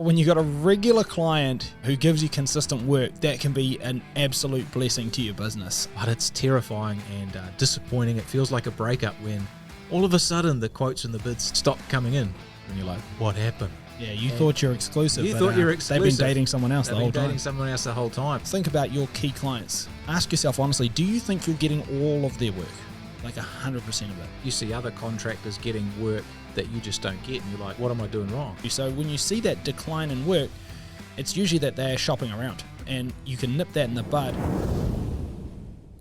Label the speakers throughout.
Speaker 1: When you've got a regular client who gives you consistent work, that can be an absolute blessing to your business.
Speaker 2: But it's terrifying and disappointing. It feels like a breakup when all of a sudden the quotes and the bids stop coming in. And you're like, what happened?
Speaker 1: Yeah, you thought you're exclusive.
Speaker 2: You thought you're exclusive.
Speaker 1: They've been dating someone else the whole time.
Speaker 2: The whole time.
Speaker 1: Think about your key clients. Ask yourself honestly, do you think you're getting all of their work? Like 100% of it.
Speaker 2: You see other contractors getting work that you just don't get, and you're like, what am I doing wrong?
Speaker 1: So when you see that decline in work, it's usually that they're shopping around, and you can nip that in the bud.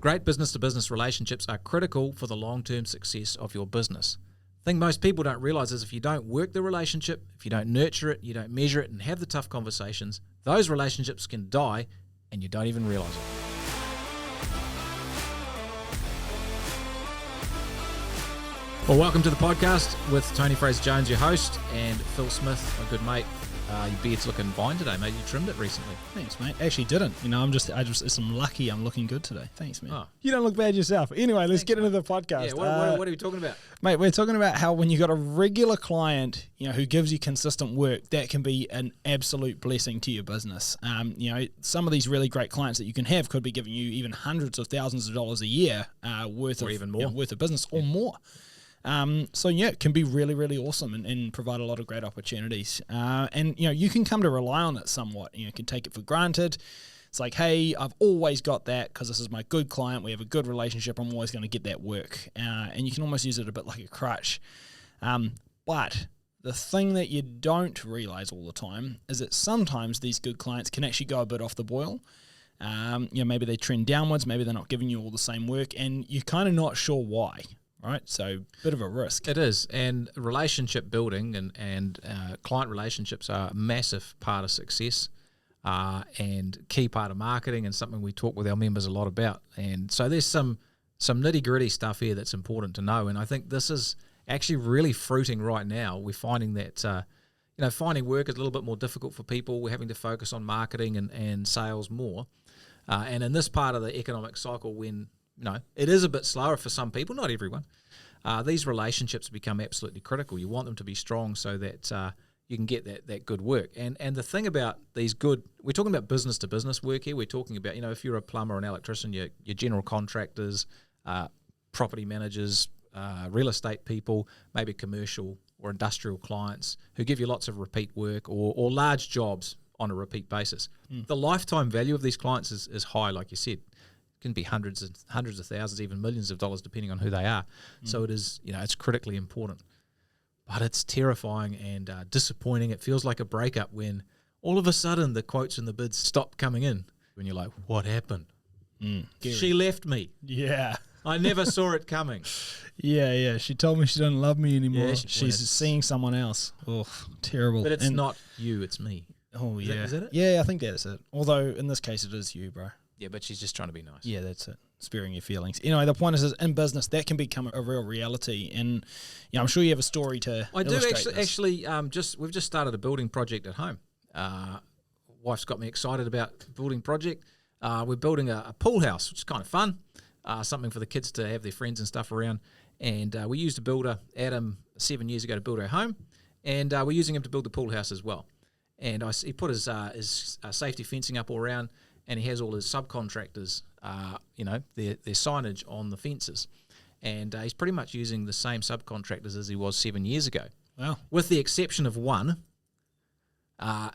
Speaker 2: Great business-to-business relationships are critical for the long-term success of your business. The thing most people don't realize is if you don't work the relationship, if you don't nurture it, you don't measure it and have the tough conversations, those relationships can die and you don't even realize it. Well, welcome to the podcast with Tony Fraser-Jones, your host, and Phil Smith, my good mate. Your beard's looking fine today, mate. You trimmed it recently.
Speaker 1: Thanks, mate. Actually didn't. I'm looking I'm looking good today. Thanks, man.
Speaker 2: Oh.
Speaker 1: You don't look bad yourself. Anyway, let's get into the podcast.
Speaker 2: Yeah, what are we talking about?
Speaker 1: Mate, we're talking about how when you've got a regular client, who gives you consistent work, that can be an absolute blessing to your business. Some of these really great clients that you can have could be giving you even hundreds of thousands of dollars a year worth of business or more. It can be really, really awesome and provide a lot of great opportunities. You can come to rely on it somewhat. You can take it for granted. It's like, hey, I've always got that because this is my good client. We have a good relationship. I'm always going to get that work. And you can almost use it a bit like a crutch. But the thing that you don't realize all the time is that sometimes these good clients can actually go a bit off the boil. Maybe they trend downwards. Maybe they're not giving you all the same work. And you're kind of not sure why. Right, so bit of a risk.
Speaker 2: It is, and relationship building and client relationships are a massive part of success and key part of marketing and something we talk with our members a lot about. And so there's some nitty-gritty stuff here that's important to know, and I think this is actually really fruiting right now. We're finding that finding work is a little bit more difficult for people. We're having to focus on marketing and sales more. And in this part of the economic cycle when it is a bit slower for some people, not everyone. These relationships become absolutely critical. You want them to be strong so that you can get that good work. And the thing about these we're talking about business-to-business work here. We're talking about, if you're a plumber or an electrician, your general contractors, property managers, real estate people, maybe commercial or industrial clients who give you lots of repeat work or large jobs on a repeat basis. The lifetime value of these clients is high, like you said. Can be hundreds of thousands, even millions of dollars, depending on who they are. So it is, it's critically important. But it's terrifying and disappointing. It feels like a breakup when all of a sudden the quotes and the bids stop coming in. When you're like, what happened? She left me.
Speaker 1: Yeah.
Speaker 2: I never saw it coming.
Speaker 1: Yeah. She told me she doesn't love me anymore. Yeah, she's seeing someone else. Oh, terrible.
Speaker 2: But it's not you, it's me.
Speaker 1: Oh, yeah.
Speaker 2: Is that it?
Speaker 1: Yeah, I think that is it. Although in this case it is you, bro.
Speaker 2: Yeah, but she's just trying to be nice.
Speaker 1: Yeah, that's it. Sparing your feelings. The point is in business, that can become a real reality. And I'm sure you have a story to illustrate this.
Speaker 2: Actually, we've just started a building project at home. Wife's got me excited about building project. We're building a pool house, which is kind of fun. Something for the kids to have their friends and stuff around. And we used a builder, Adam, 7 years ago to build our home. And we're using him to build the pool house as well. And he put his safety fencing up all around. And he has all his subcontractors, their signage on the fences. And he's pretty much using the same subcontractors as he was 7 years ago.
Speaker 1: Wow.
Speaker 2: With the exception of one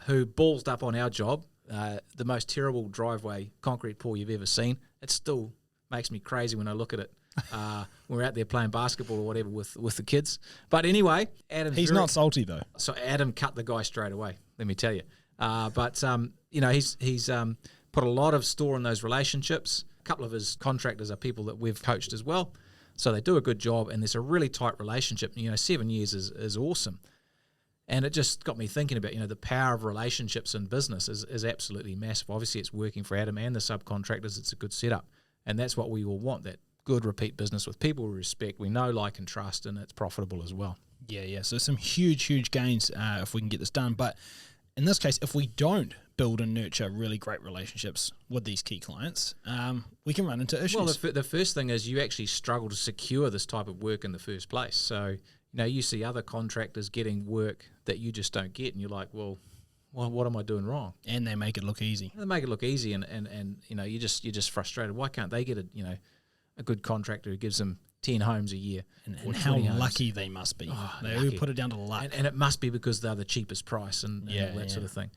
Speaker 2: who ballsed up on our job, the most terrible driveway concrete pour you've ever seen. It still makes me crazy when I look at it. When we're out there playing basketball or whatever with the kids. But anyway,
Speaker 1: He's not salty, though.
Speaker 2: So Adam cut the guy straight away, let me tell you. He's put a lot of store in those relationships. A couple of his contractors are people that we've coached as well. So they do a good job, and there's a really tight relationship. 7 years is awesome. And it just got me thinking about, the power of relationships in business is absolutely massive. Obviously, it's working for Adam and the subcontractors. It's a good setup. And that's what we all want, that good repeat business with people we respect, we know, like, and trust, and it's profitable as well.
Speaker 1: Yeah. So some huge gains if we can get this done. But in this case, if we don't build and nurture really great relationships with these key clients, we can run into issues.
Speaker 2: Well, the first thing is you actually struggle to secure this type of work in the first place. So, you see other contractors getting work that you just don't get, and you're like, well, well, what am I doing wrong?
Speaker 1: And they make it look easy.
Speaker 2: They make it look easy, and you know, you're just frustrated. Why can't they get a good contractor who gives them 10 homes a year?
Speaker 1: And how lucky they must be. They put it down to luck.
Speaker 2: And it must be because they're the cheapest price and all that sort of thing.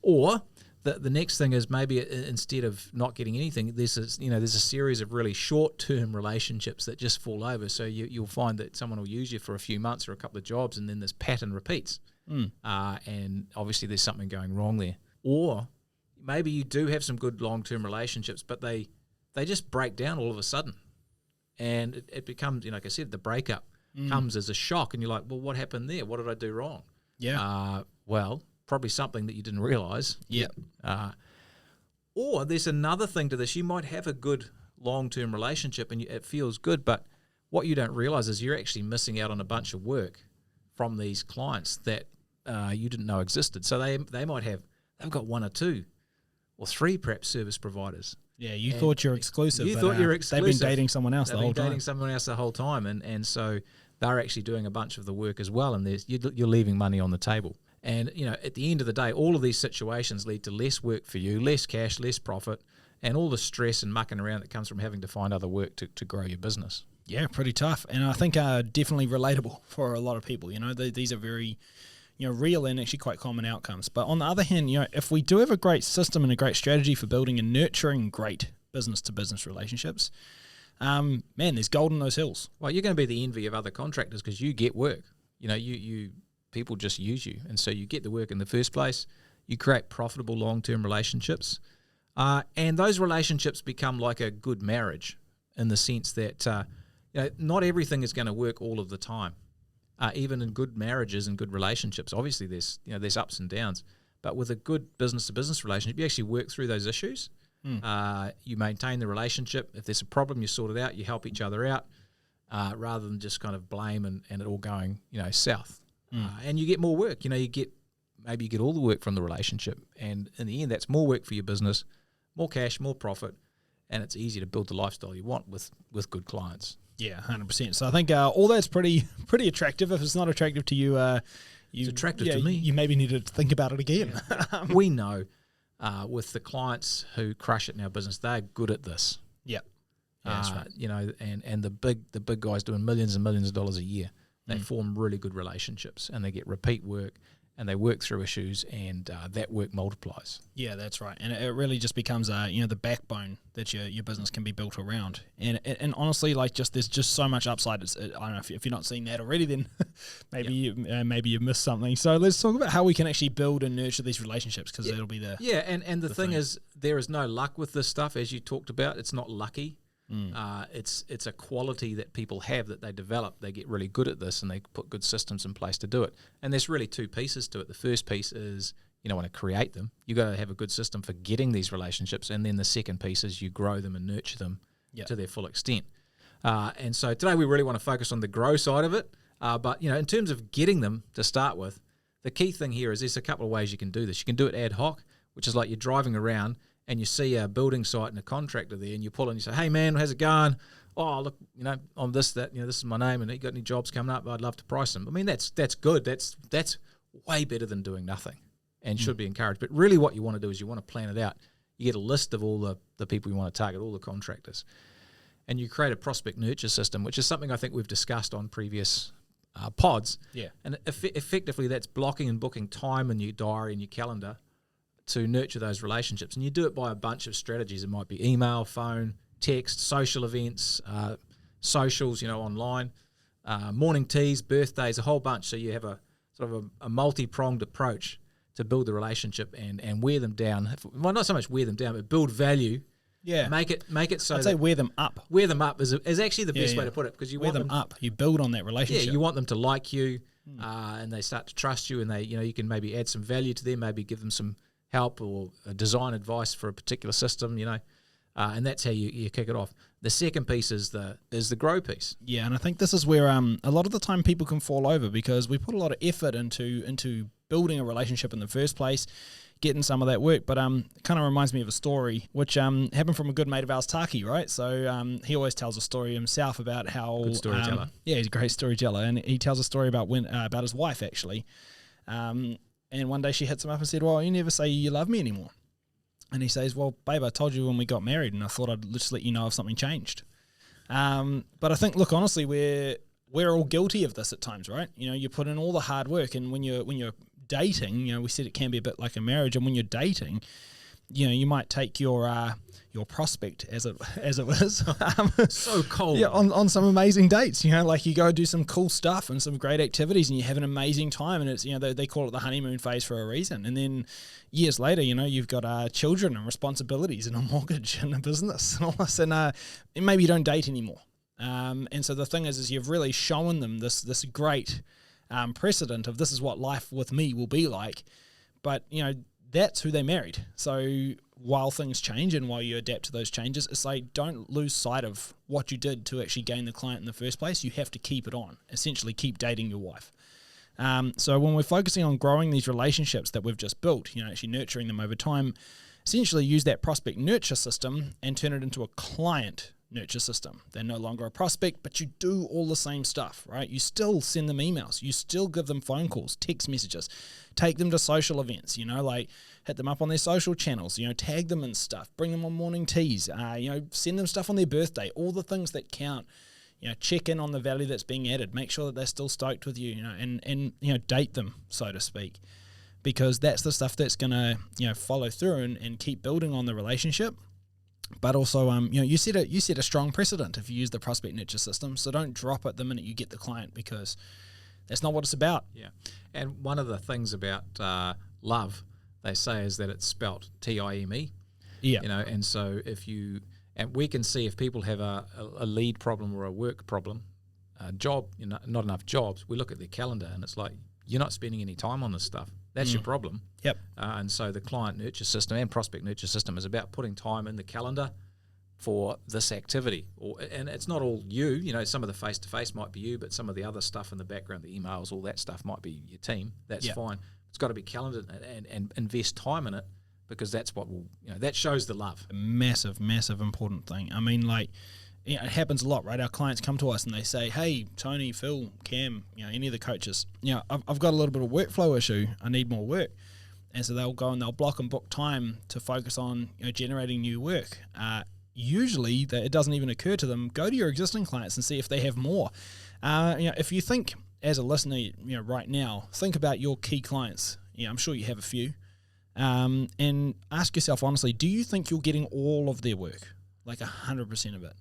Speaker 2: Or the next thing is maybe instead of not getting anything, there's a series of really short-term relationships that just fall over. So you'll find that someone will use you for a few months or a couple of jobs, and then this pattern repeats. And obviously there's something going wrong there. Or maybe you do have some good long-term relationships, but they just break down all of a sudden. And it becomes, like I said, the breakup comes as a shock, and you're like, well, what happened there? What did I do wrong?
Speaker 1: Yeah.
Speaker 2: Well, probably something that you didn't realise.
Speaker 1: Yeah.
Speaker 2: Or there's another thing to this. You might have a good long-term relationship and it feels good, but what you don't realise is you're actually missing out on a bunch of work from these clients that you didn't know existed. So they've got one or two or three perhaps service providers.
Speaker 1: Yeah, you thought you're exclusive.
Speaker 2: You thought you're exclusive.
Speaker 1: They've been dating someone else the whole time.
Speaker 2: They've been dating someone else the whole time, and so they're actually doing a bunch of the work as well, and you're leaving money on the table. And at the end of the day, all of these situations lead to less work for you, less cash, less profit, and all the stress and mucking around that comes from having to find other work to grow your business.
Speaker 1: Yeah, pretty tough, and I think definitely relatable for a lot of people. These are very real and actually quite common outcomes. But on the other hand, if we do have a great system and a great strategy for building and nurturing great business-to-business relationships, man, there's gold in those hills.
Speaker 2: Well, you're going to be the envy of other contractors because you get work. People just use you, and so you get the work in the first place. You create profitable long-term relationships, and those relationships become like a good marriage in the sense that not everything is going to work all of the time. Even in good marriages and good relationships, obviously there's ups and downs. But with a good business-to-business relationship, you actually work through those issues. You maintain the relationship. If there's a problem, you sort it out. You help each other out, rather than just kind of blame and it all going south. And you get more work. You get all the work from the relationship, and in the end, that's more work for your business, more cash, more profit, and it's easier to build the lifestyle you want with good clients.
Speaker 1: Yeah, 100%. So I think all that's pretty attractive. If it's not attractive to you,
Speaker 2: it's attractive to me.
Speaker 1: You maybe need to think about it again.
Speaker 2: Yeah. We know with the clients who crush it in our business, they're good at this.
Speaker 1: Yeah, that's right.
Speaker 2: And the big guys doing millions and millions of dollars a year, they form really good relationships, and they get repeat work, and they work through issues, and that work multiplies. Yeah,
Speaker 1: that's right. And it really just becomes the backbone that your business can be built around. And honestly, there's just so much upside. I don't know if you're not seeing that already, then maybe you missed something. So let's talk about how we can actually build and nurture these relationships, because it'll be the
Speaker 2: and the thing is, there is no luck with this stuff, as you talked about. It's not lucky. It's a quality that people have that they develop. They get really good at this, and they put good systems in place to do it. And there's really two pieces to it. The first piece is want to create them. You got to have a good system for getting these relationships, and then the second piece is you grow them and nurture them to their full extent. And so today we really want to focus on the grow side of it. But in terms of getting them to start with, the key thing here is there's a couple of ways you can do this. You can do it ad hoc, which is like you're driving around and you see a building site and a contractor there, and you pull in and you say, "Hey man, how's it going? Oh, look, I'm this, that, this is my name, and you got any jobs coming up? I'd love to price them." I mean, that's good. That's way better than doing nothing, and should be encouraged. But really what you want to do is you want to plan it out. You get a list of all the people you want to target, all the contractors, and you create a prospect nurture system, which is something I think we've discussed on previous pods.
Speaker 1: Yeah.
Speaker 2: And effectively that's blocking and booking time in your diary and your calendar to nurture those relationships. And you do it by a bunch of strategies. It might be email, phone, text, social events, socials, online, morning teas, birthdays, a whole bunch. So you have a sort of a multi-pronged approach to build the relationship and wear them down. Well, not so much wear them down, but build value.
Speaker 1: Yeah.
Speaker 2: Make it so
Speaker 1: I'd say wear them up.
Speaker 2: Wear them up is actually the best way to put it, because you
Speaker 1: wear
Speaker 2: want
Speaker 1: them up. You build on that relationship.
Speaker 2: Yeah, you want them to like you, and they start to trust you, and they you can maybe add some value to them, maybe give them some help or design advice for a particular system, and that's how you kick it off. The second piece is the grow piece.
Speaker 1: Yeah, and I think this is where a lot of the time people can fall over, because we put a lot of effort into building a relationship in the first place, getting some of that work. But it kind of reminds me of a story which happened from a good mate of ours, Taki, right? So he always tells a story himself about how
Speaker 2: good storyteller.
Speaker 1: He's a great storyteller, and he tells a story about about his wife actually. And one day she hits him up and said, well, you never say you love me anymore. And he says, well, babe, I told you when we got married, and I thought I'd just let you know if something changed. But I think, look, honestly, we're all guilty of this at times, right? You know, you put in all the hard work, and when you're dating, you know, we said it can be a bit like a marriage, and when you're dating, you know, you might take your prospect as it was
Speaker 2: So cold.
Speaker 1: Yeah, on some amazing dates. You know, like you go do some cool stuff and some great activities, and you have an amazing time, and it's, you know, they call it the honeymoon phase for a reason. And then years later, you know, you've got children and responsibilities and a mortgage and a business and all this, and maybe you don't date anymore. And so the thing is you've really shown them this great precedent of this is what life with me will be like. But, you know, that's who they married. So while things change and while you adapt to those changes, it's like, don't lose sight of what you did to actually gain the client in the first place. You have to keep it on, essentially keep dating your wife. So when we're focusing on growing these relationships that we've just built, you know, actually nurturing them over time, essentially use that prospect nurture system and turn it into a client nurture system. They're no longer a prospect, but you do all the same stuff, right? You still send them emails, you still give them phone calls, text messages, take them to social events, you know, like hit them up on their social channels, you know, tag them and stuff, bring them on morning teas, you know, send them stuff on their birthday, all the things that count. You know, check in on the value that's being added, make sure that they're still stoked with you, you know, and you know, date them, so to speak, because that's the stuff that's going to, you know, follow through and keep building on the relationship. But also, you know, you set a strong precedent if you use the prospect nurture system. So don't drop it the minute you get the client, because that's not what it's about.
Speaker 2: Yeah, and one of the things about love, they say, is that it's spelt Time.
Speaker 1: Yeah,
Speaker 2: you know, and so and we can see if people have a lead problem or a work problem, a job, you know, not enough jobs. We look at their calendar and it's like, you're not spending any time on this stuff. That's your problem.
Speaker 1: Yep.
Speaker 2: And so the client nurture system and prospect nurture system is about putting time in the calendar for this activity. And it's not all you know, some of the face-to-face might be you, but some of the other stuff in the background, the emails, all that stuff might be your team. That's fine. It's got to be calendared and invest time in it, because that's what will, you know, that shows the love.
Speaker 1: A massive, massive important thing. I mean, like, you know, it happens a lot, right? Our clients come to us and they say, hey, Tony, Phil, Cam, you know, any of the coaches, you know, I've got a little bit of workflow issue. I need more work. And so they'll go and they'll block and book time to focus on, you know, generating new work. Usually it doesn't even occur to them. Go to your existing clients and see if they have more. You know, if you think as a listener, you know, right now, think about your key clients. You know, I'm sure you have a few. And ask yourself honestly, do you think you're getting all of their work, like 100% of it?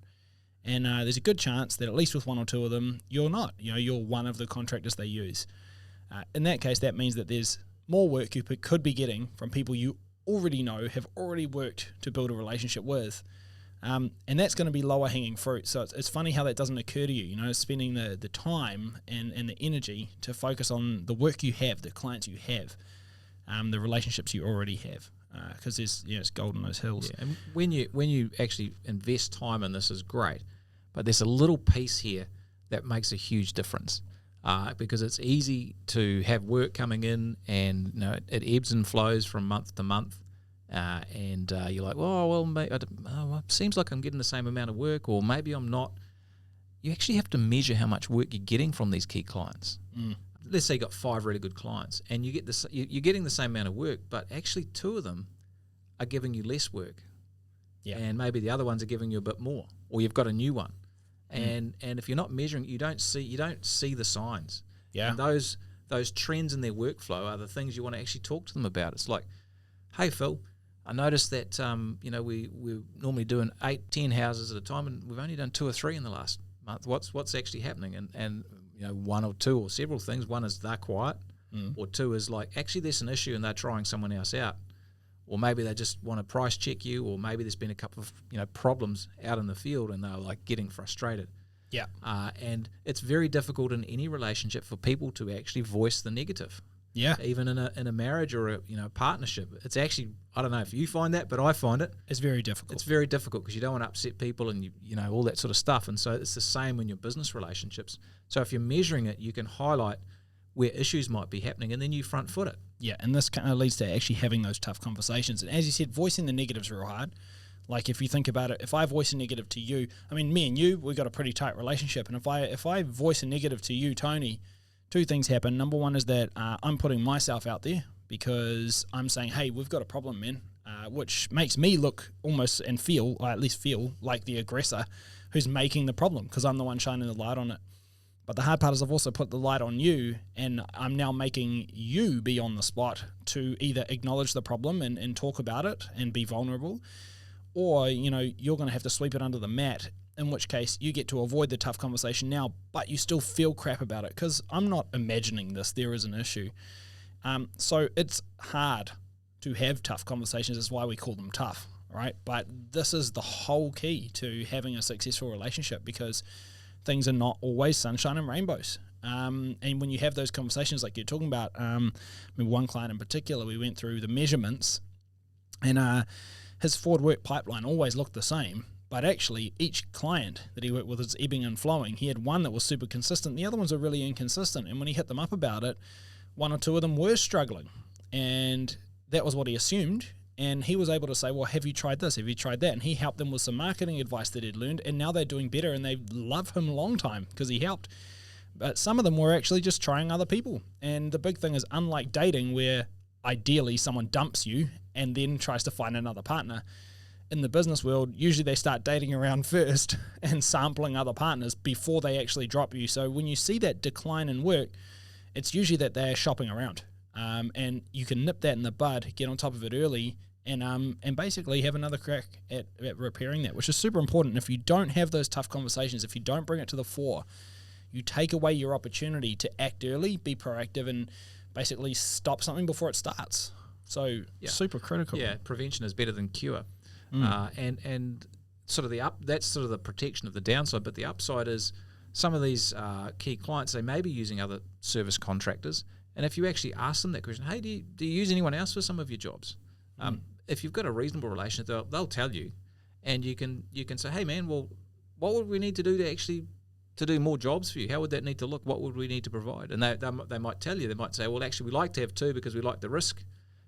Speaker 1: And there's a good chance that at least with one or two of them, you're not. You know, you're one of the contractors they use. In that case, that means that there's more work you could be getting from people you already know, have already worked to build a relationship with. And that's going to be lower hanging fruit. So it's funny how that doesn't occur to you, you know, spending the time and the energy to focus on the work you have, the clients you have, the relationships you already have. Because there's, you know, it's gold in those hills.
Speaker 2: Yeah, and when you actually invest time in this is great, but there's a little piece here that makes a huge difference, because it's easy to have work coming in, and, you know, it ebbs and flows from month to month, and you're like, well, it seems like I'm getting the same amount of work, or maybe I'm not. You actually have to measure how much work you're getting from these key clients. Let's say you got 5 really good clients, and you get this, you're getting the same amount of work, but actually 2 of them are giving you less work, and maybe the other ones are giving you a bit more, or you've got a new one, and if you're not measuring, you don't see the signs. And those trends in their workflow are the things you want to actually talk to them about. It's like, hey Phil, I noticed that you know, we're normally doing 8-10 houses at a time, and we've only done 2 or 3 in the last month. What's actually happening? And you know, 1 or 2 or several things. 1 is they're quiet, or 2 is like, actually there's an issue and they're trying someone else out, or maybe they just want to price check you, or maybe there's been a couple of, you know, problems out in the field and they're like getting frustrated. And it's very difficult in any relationship for people to actually voice the negative. Even in a marriage or a, you know, partnership, it's actually, I don't know if you find that, but I find it's very difficult. It's very difficult because you don't want to upset people, and you know, all that sort of stuff. And so it's the same in your business relationships. So if you're measuring it, you can highlight where issues might be happening, and then you front foot it. Yeah, and this kind of leads to actually having those tough conversations. And as you said, voicing the negatives real hard. Like if you think about it, if I voice a negative to you, I mean, me and you, we've got a pretty tight relationship. And if I voice a negative to you, Tony, 2 things happen. Number 1 is that I'm putting myself out there
Speaker 1: because I'm saying, hey, we've got a problem, man, which makes me look almost and feel, or at least feel like the aggressor who's making the problem because I'm the one shining the light on it. But the hard part is I've also put the light on you, and I'm now making you be on the spot to either acknowledge the problem and talk about it and be vulnerable, or, you're going to have to sweep it under the mat, in which case you get to avoid the tough conversation now, but you still feel crap about it because I'm not imagining this. There is an issue. So it's hard to have tough conversations. That's why we call them tough, right? But this is the whole key to having a successful relationship, because things are not always sunshine and rainbows. And when you have those conversations like you're talking about, one client in particular, we went through the measurements, and his forward work pipeline always looked the same, but actually each client that he worked with was ebbing and flowing. He had one that was super consistent, the other ones are really inconsistent, and when he hit them up about it, one or two of them were struggling, and that was what he assumed. And he was able to say, well, have you tried this? Have you tried that? And he helped them with some marketing advice that he'd learned, and now they're doing better, and they love him a long time because he helped. But some of them were actually just trying other people. And the big thing is, unlike dating, where ideally someone dumps you and then tries to find another partner, in the business world, usually they start dating around first and sampling other partners before they actually drop you. So when you see that decline in work, it's usually that they're shopping around. And you can nip that in the bud, get on top of it early, and basically have another crack at repairing that, which is super important. And if you don't have those tough conversations, if you don't bring it to the fore, you take away your opportunity to act early, be proactive, and basically stop something before it starts. So super critical.
Speaker 2: Yeah, prevention is better than cure. And sort of that's sort of the protection of the downside, but the upside is some of these key clients, they may be using other service contractors, and if you actually ask them that question, hey, do you use anyone else for some of your jobs? If you've got a reasonable relationship, they'll tell you, and you can say, hey man, well, what would we need to do to do more jobs for you? How would that need to look? What would we need to provide? And they might tell you, they might say, well, actually we like to have two because we like the risk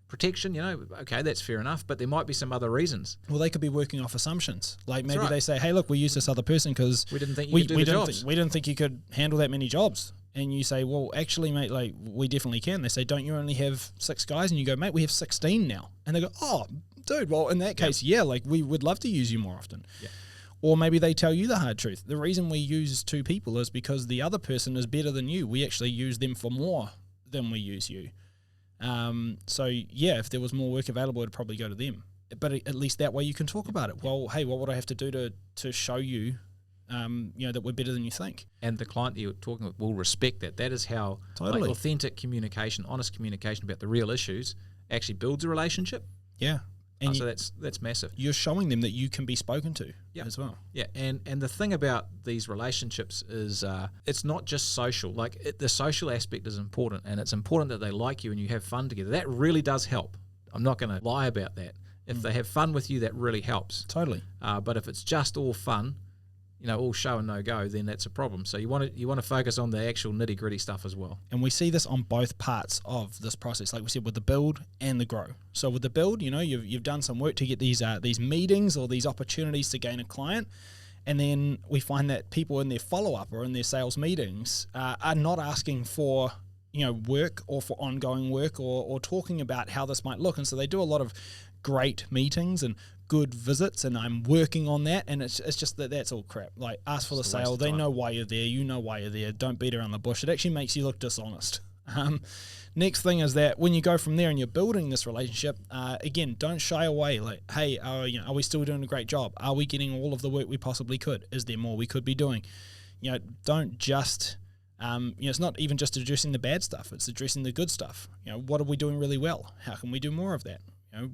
Speaker 2: protection, okay, that's fair enough, but there might be some other reasons.
Speaker 1: Well, they could be working off assumptions. Like maybe they say, hey, look, we use this other person because
Speaker 2: we didn't think you could do the jobs.
Speaker 1: We didn't think you could handle that many jobs. And you say, well, actually, mate, like we definitely can. They say, don't you only have 6 guys? And you go, mate, we have 16 now. And they go, oh, dude, well, in that case, like we would love to use you more often. Yeah. Or maybe they tell you the hard truth. The reason we use 2 people is because the other person is better than you. We actually use them for more than we use you. So if there was more work available, it'd probably go to them. But at least that way you can talk about it. Well, hey, what would I have to do to show you, that we're better than you think? And
Speaker 2: the client that you're talking with will respect that. That is how authentic communication, honest communication about the real issues actually builds a relationship.
Speaker 1: Yeah. And
Speaker 2: so that's massive.
Speaker 1: You're showing them that you can be spoken to as well.
Speaker 2: Yeah, and the thing about these relationships is it's not just social. Like the social aspect is important, and it's important that they like you and you have fun together. That really does help. I'm not going to lie about that. If they have fun with you, that really helps.
Speaker 1: Totally.
Speaker 2: But if it's just all fun, all show and no go, then that's a problem. So you want to focus on the actual nitty gritty stuff as well.
Speaker 1: And we see this on both parts of this process, like we said, with the build and the grow. So with the build, you've done some work to get these meetings or these opportunities to gain a client, and then we find that people in their follow up or in their sales meetings are not asking for work or for ongoing work or talking about how this might look, and so they do a lot of great meetings and good visits, and I'm working on that, and it's just that's all crap. Like, ask for the sale. They know why you're there. You know why you're there. Don't beat around the bush. It actually makes you look dishonest. Next thing is that when you go from there and you're building this relationship, again, don't shy away. Like, hey, are we still doing a great job? Are we getting all of the work we possibly could? Is there more we could be doing? Don't just it's not even just addressing the bad stuff. It's addressing the good stuff. What are we doing really well? How can we do more of that?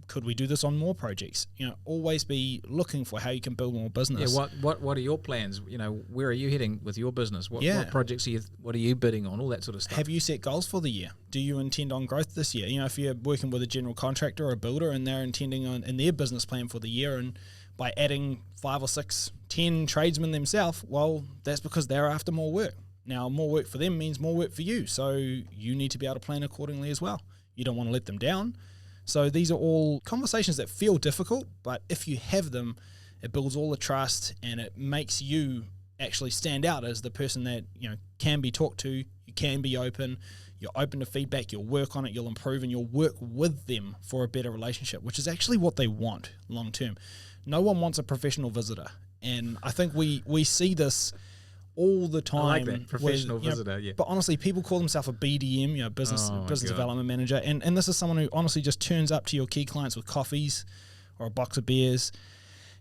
Speaker 1: Could we do this on more projects? Always be looking for how you can build more business.
Speaker 2: Yeah. What are your plans? Where are you heading with your business? What projects what are you bidding on? All that sort of stuff.
Speaker 1: Have you set goals for the year? Do you intend on growth this year? If you're working with a general contractor or a builder and they're intending on in their business plan for the year, and by adding 5 or 6, 10 tradesmen themselves, well, that's because they're after more work. Now, more work for them means more work for you, so you need to be able to plan accordingly as well. You don't want to let them down. So these are all conversations that feel difficult, but if you have them, it builds all the trust, and it makes you actually stand out as the person that can be talked to. You can be open. you're open to feedback, you'll work on it, you'll improve, and you'll work with them for a better relationship, which is actually what they want long term. No one wants a professional visitor. And I think we see this all the time.
Speaker 2: I like that, professional visitor,
Speaker 1: But honestly, people call themselves a BDM, business development manager. And this is someone who honestly just turns up to your key clients with coffees or a box of beers.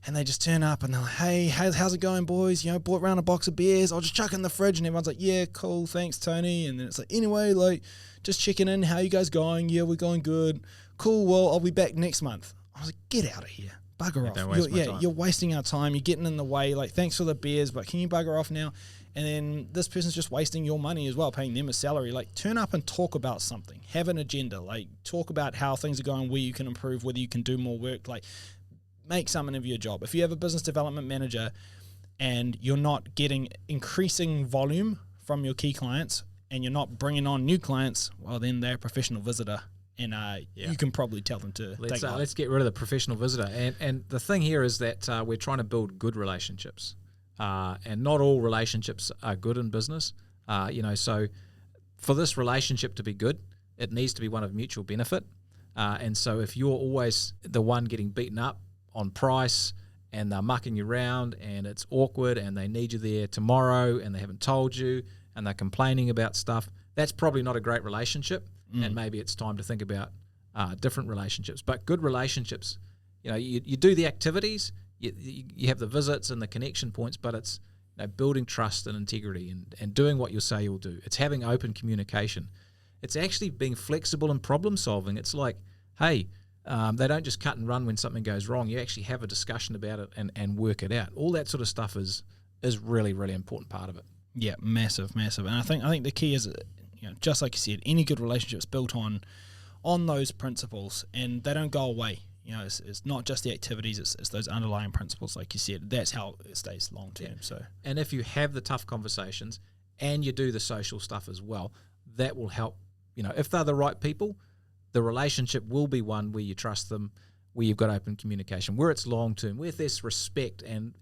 Speaker 1: And they just turn up and they're like, hey, how's it going, boys? Bought around a box of beers. I'll just chuck it in the fridge. And everyone's like, yeah, cool, thanks, Tony. And then it's like, anyway, like, just checking in. How you guys going? Yeah, we're going good. Cool, well, I'll be back next month. I was like, get out of here. Bugger off.
Speaker 2: Don't waste my time.
Speaker 1: You're wasting our time. You're getting in the way. Like, thanks for the beers, but can you bugger off now? And then this person's just wasting your money as well, paying them a salary. Like, turn up and talk about something. Have an agenda. Like, talk about how things are going, where you can improve, whether you can do more work. Like, make something of your job. If you have a business development manager and you're not getting increasing volume from your key clients and you're not bringing on new clients, well, then they're a professional visitor. And you can probably tell them to
Speaker 2: let's get rid of the professional visitor. And the thing here is that we're trying to build good relationships. And not all relationships are good in business. So for this relationship to be good, it needs to be one of mutual benefit. And so if you're always the one getting beaten up on price and they're mucking you around and it's awkward and they need you there tomorrow and they haven't told you and they're complaining about stuff, that's probably not a great relationship. And maybe it's time to think about different relationships. But good relationships, you do the activities, you have the visits and the connection points, but it's building trust and integrity and doing what you say you'll do. It's having open communication. It's actually being flexible and problem solving. It's like, hey, they don't just cut and run when something goes wrong. You actually have a discussion about it and work it out. All that sort of stuff is really, really important part of it.
Speaker 1: Yeah, massive. And I think the key is, just like you said, any good relationship is built on those principles, and they don't go away. It's not just the activities; it's those underlying principles, like you said. That's how it stays long term. Yeah. So,
Speaker 2: and if you have the tough conversations and you do the social stuff as well, that will help. If they're the right people, the relationship will be one where you trust them, where you've got open communication, where it's long term, where there's respect and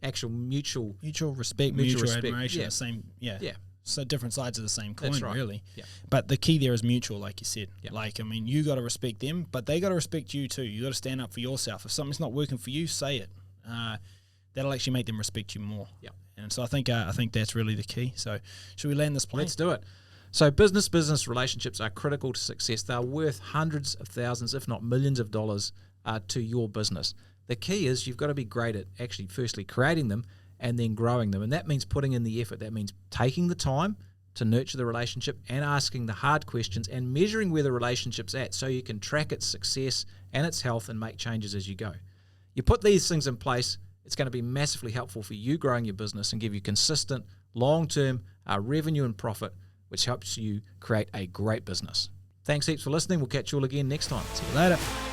Speaker 2: actual mutual
Speaker 1: respect, mutual admiration.
Speaker 2: Yeah.
Speaker 1: The same. Yeah.
Speaker 2: Yeah.
Speaker 1: So different sides of the same coin,
Speaker 2: right.
Speaker 1: Really.
Speaker 2: Yeah.
Speaker 1: But the key there is mutual, like you said.
Speaker 2: Yeah.
Speaker 1: Like, you got to respect them, but they got to respect you too. You got to stand up for yourself. If something's not working for you, say it. That'll actually make them respect you more.
Speaker 2: Yeah.
Speaker 1: And so I think that's really the key. So should we land this plane?
Speaker 2: Let's do it. So business relationships are critical to success. They're worth hundreds of thousands, if not millions of dollars to your business. The key is you've got to be great at actually firstly creating them and then growing them. And that means putting in the effort. That means taking the time to nurture the relationship and asking the hard questions and measuring where the relationship's at so you can track its success and its health and make changes as you go. You put these things in place, it's going to be massively helpful for you growing your business and give you consistent, long-term revenue and profit, which helps you create a great business. Thanks heaps for listening. We'll catch you all again next time.
Speaker 1: See you later.